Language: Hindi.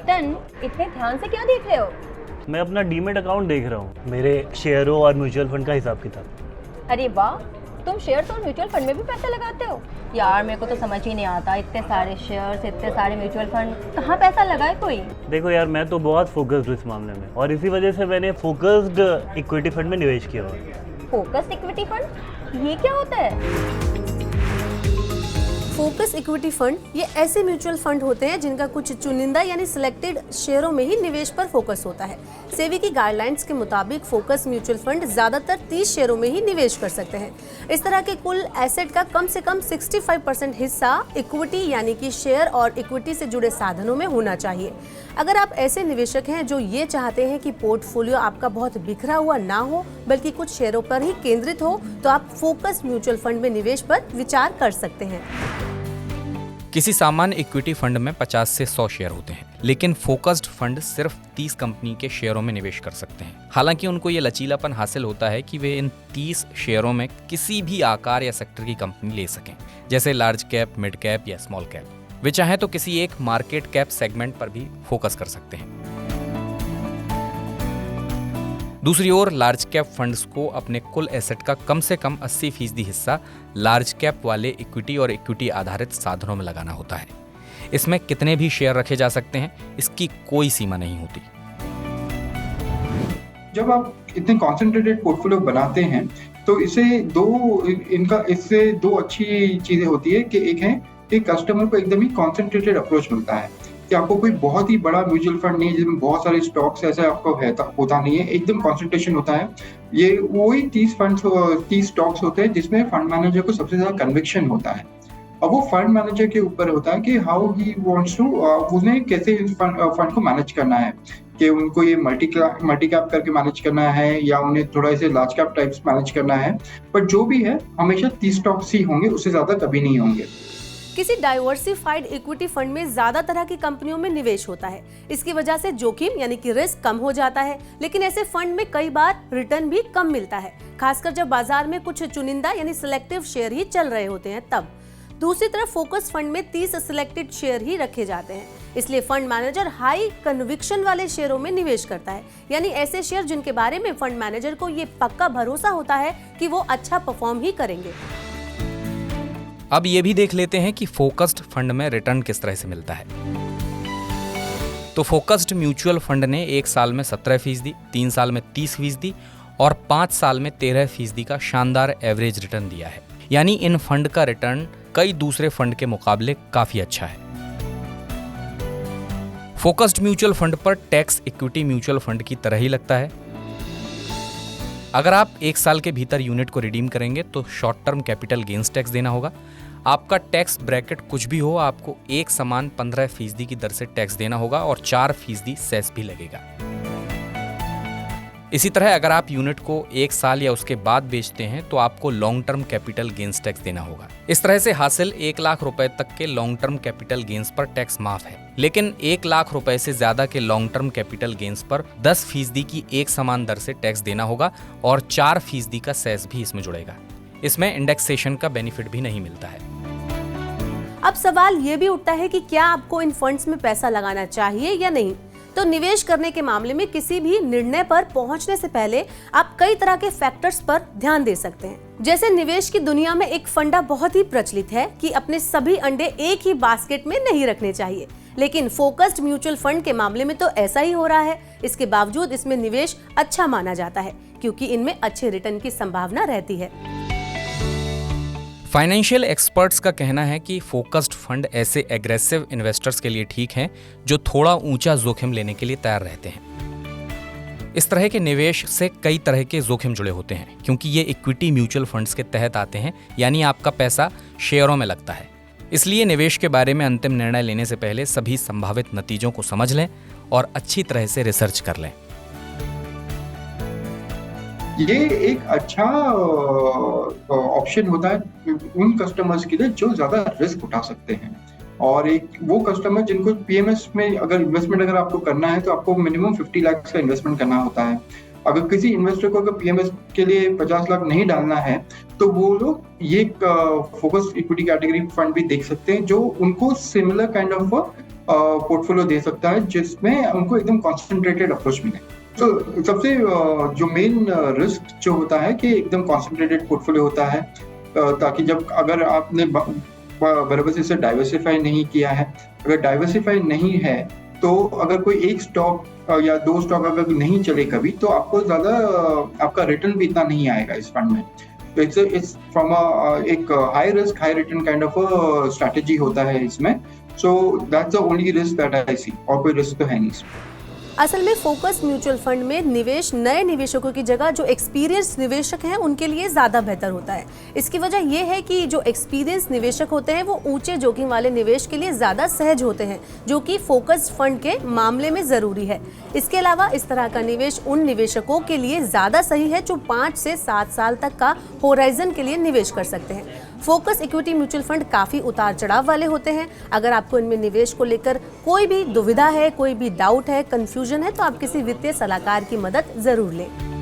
रिटर्न इतने ध्यान से क्या देख रहे हो? मैं अपना डीमेट अकाउंट देख रहा हूँ, मेरे शेयरों और म्यूचुअल फंड का हिसाब किताब। अरे वाह, तुम शेयर्स और म्यूचुअल फंड में भी पैसे लगाते हो? यार मेरे को तो समझ ही नहीं आता, इतने सारे शेयर्स, इतने सारे म्यूचुअल फंड, कहाँ पैसा लगाए कोई? देखो यार, मैं तो बहुत फोकस्ड हूँ इस मामले में, और इसी वजह से मैंने फोकस्ड इक्विटी फंड में निवेश किया हुआ है। फोकस्ड इक्विटी फंड, ये क्या होता है? फोकस इक्विटी फंड ये ऐसे म्यूचुअल फंड होते हैं जिनका कुछ चुनिंदा यानी सिलेक्टेड शेयरों में ही निवेश पर फोकस होता है। सेबी की गाइडलाइंस के मुताबिक फोकस म्यूचुअल फंड ज्यादातर 30 शेयरों में ही निवेश कर सकते हैं। इस तरह के कुल एसेट का कम से कम 65% हिस्सा इक्विटी यानी कि शेयर और इक्विटी से जुड़े साधनों में होना चाहिए। अगर आप ऐसे निवेशक हैं जो ये चाहते हैं कि पोर्टफोलियो आपका बहुत बिखरा हुआ ना हो बल्कि कुछ शेयरों पर ही केंद्रित हो, तो आप फोकस म्यूचुअल फंड में निवेश पर विचार कर सकते हैं। किसी सामान्य इक्विटी फंड में 50 से 100 शेयर होते हैं, लेकिन फोकस्ड फंड सिर्फ 30 कंपनी के शेयरों में निवेश कर सकते हैं। हालांकि उनको ये लचीलापन हासिल होता है कि वे इन 30 शेयरों में किसी भी आकार या सेक्टर की कंपनी ले सकें, जैसे लार्ज कैप, मिड कैप या स्मॉल कैप। वे चाहें तो किसी एक मार्केट कैप सेगमेंट पर भी फोकस कर सकते हैं। दूसरी ओर लार्ज कैप फंड्स को अपने कुल एसेट का कम से कम 80% हिस्सा लार्ज कैप वाले इक्विटी और इक्विटी आधारित साधनों में लगाना होता है। इसमें कितने भी शेयर रखे जा सकते हैं, इसकी कोई सीमा नहीं होती। जब आप इतने कॉन्सेंट्रेटेड पोर्टफोलियो बनाते हैं तो इससे दो अच्छी चीजें होती है कि एक है कि कस्टमर को एकदम ही कॉन्सेंट्रेटेड अप्रोच मिलता है कि आपको कोई बहुत ही बड़ा म्यूचुअल फंड नहीं है जिसमें बहुत सारे स्टॉक्स ऐसा आपको होता नहीं है, एकदम कॉन्सेंट्रेशन होता है। ये वही 30 स्टॉक्स होते हैं जिसमें फंड मैनेजर को सबसे ज्यादा कन्विक्शन होता है। अब वो फंड मैनेजर के ऊपर होता है कि हाउ ही वांट्स टू, उन्हें कैसे फंड को मैनेज करना है, कि उनको ये मल्टी कैप करके मैनेज करना है या उन्हें थोड़ा ऐसे लार्ज कैप टाइप्स मैनेज करना है। पर जो भी है हमेशा 30 स्टॉक्स ही होंगे, उससे ज्यादा कभी नहीं होंगे। किसी डाइवर्सिफाइड इक्विटी फंड में ज्यादा तरह की कंपनियों में निवेश होता है। इसकी वजह से जोखिम यानी कि रिस्क कम हो जाता है, लेकिन ऐसे फंड में कई बार रिटर्न भी कम मिलता है, खासकर जब बाजार में कुछ चुनिंदा यानी सिलेक्टिव शेयर ही चल रहे होते हैं तब। दूसरी तरफ फोकस फंड में 30 सिलेक्टेड शेयर ही रखे जाते हैं, इसलिए फंड मैनेजर हाई कन्विक्शन वाले शेयरों में निवेश करता है, यानी ऐसे शेयर जिनके बारे में फंड मैनेजर को ये पक्का भरोसा होता है कि वो अच्छा परफॉर्म ही करेंगे। अब ये भी देख लेते हैं कि फोकस्ड फंड में रिटर्न किस तरह से मिलता है। तो फोकस्ड म्यूचुअल फंड ने 1 साल में 17%, 3 साल में 30% और 5 साल में 13% का शानदार एवरेज रिटर्न दिया है। यानी इन फंड का रिटर्न कई दूसरे फंड के मुकाबले काफी अच्छा है। फोकस्ड म्यूचुअल फंड पर टैक्स इक्विटी म्यूचुअल फंड की तरह ही लगता है। अगर आप 1 साल के भीतर यूनिट को रिडीम करेंगे तो short term capital gains tax देना होगा। आपका टैक्स ब्रैकेट कुछ भी हो, आपको एक समान 15% की दर से टैक्स देना होगा और 4% सेस भी लगेगा। इसी तरह अगर आप यूनिट को 1 साल या उसके बाद बेचते हैं तो आपको long term capital gains tax देना होगा। इस तरह से हासिल 1 लाख रुपए तक के लॉन्ग टर्म कैपिटल गेन्स पर टैक्स माफ है, लेकिन 1 लाख रुपए से ज्यादा के लॉन्ग टर्म कैपिटल गेन्स पर 10% की एक समान दर से टैक्स देना होगा और 4% का सेस भी इसमें जुड़ेगा। इसमें इंडेक्सेशन का बेनिफिट भी नहीं मिलता है। अब सवाल ये भी उठता है कि क्या आपको इन फंड्स में पैसा लगाना चाहिए या नहीं। तो निवेश करने के मामले में किसी भी निर्णय पर पहुंचने से पहले आप कई तरह के फैक्टर्स पर ध्यान दे सकते हैं। जैसे निवेश की दुनिया में एक फंडा बहुत ही प्रचलित है कि अपने सभी अंडे एक ही बास्केट में नहीं रखने चाहिए, लेकिन फोकस्ड म्यूचुअल फंड के मामले में तो ऐसा ही हो रहा है। इसके बावजूद इसमें निवेश अच्छा माना जाता है क्योंकि इनमें अच्छे रिटर्न की संभावना रहती है। फाइनेंशियल एक्सपर्ट्स का कहना है कि फोकस्ड फंड ऐसे एग्रेसिव इन्वेस्टर्स के लिए ठीक हैं जो थोड़ा ऊंचा जोखिम लेने के लिए तैयार रहते हैं। इस तरह के निवेश से कई तरह के जोखिम जुड़े होते हैं क्योंकि ये इक्विटी म्यूचुअल फंड्स के तहत आते हैं, यानी आपका पैसा शेयरों में लगता है। इसलिए निवेश के बारे में अंतिम निर्णय लेने से पहले सभी संभावित नतीजों को समझ लें और अच्छी तरह से रिसर्च कर लें। ये एक अच्छा ऑप्शन होता है उन कस्टमर्स के लिए जो ज्यादा रिस्क उठा सकते हैं, और एक वो कस्टमर जिनको पीएमएस में अगर इन्वेस्टमेंट अगर आपको करना है तो आपको मिनिमम 50 लाख का इन्वेस्टमेंट करना होता है। अगर किसी इन्वेस्टर को अगर पीएमएस के लिए 50 लाख नहीं डालना है तो वो लोग ये फोकस इक्विटी कैटेगरी फंड भी देख सकते हैं जो उनको सिमिलर काइंड ऑफ पोर्टफोलियो दे सकता है जिसमें उनको एकदम कॉन्सेंट्रेटेड अप्रोच मिले। तो सबसे जो मेन रिस्क जो होता है कि एकदम कॉन्सेंट्रेटेड पोर्टफोलियो होता है, ताकि जब अगर आपने बराबर से इसे डाइवर्सिफाई नहीं किया है, अगर डाइवर्सिफाई नहीं है तो अगर कोई एक स्टॉक या 2 स्टॉक अगर नहीं चले कभी, तो आपको ज़्यादा आपका रिटर्न भी इतना नहीं आएगा इस फंड में। तो इट्स फ्रॉम एक high risk high return kind of strategy होता है इसमें। So that's the only risk that I see, और कोई रिस्क तो है नहीं इसमें। असल में फोकस म्यूचुअल फंड में निवेश नए निवेशकों की जगह जो एक्सपीरियंस निवेशक हैं उनके लिए ज़्यादा बेहतर होता है। इसकी वजह यह है कि जो एक्सपीरियंस निवेशक होते हैं वो ऊंचे जोखिम वाले निवेश के लिए ज़्यादा सहज होते हैं, जो कि फोकस फंड के मामले में ज़रूरी है। इसके अलावा इस तरह का निवेश उन निवेशकों के लिए ज़्यादा सही है जो 5 से 7 साल तक का होराइजन के लिए निवेश कर सकते हैं। फोकस इक्विटी म्यूचुअल फंड काफ़ी उतार चढ़ाव वाले होते हैं। अगर आपको इनमें निवेश को लेकर कोई भी दुविधा है, कोई भी डाउट है, कंफ्यूजन है, तो आप किसी वित्तीय सलाहकार की मदद ज़रूर लें।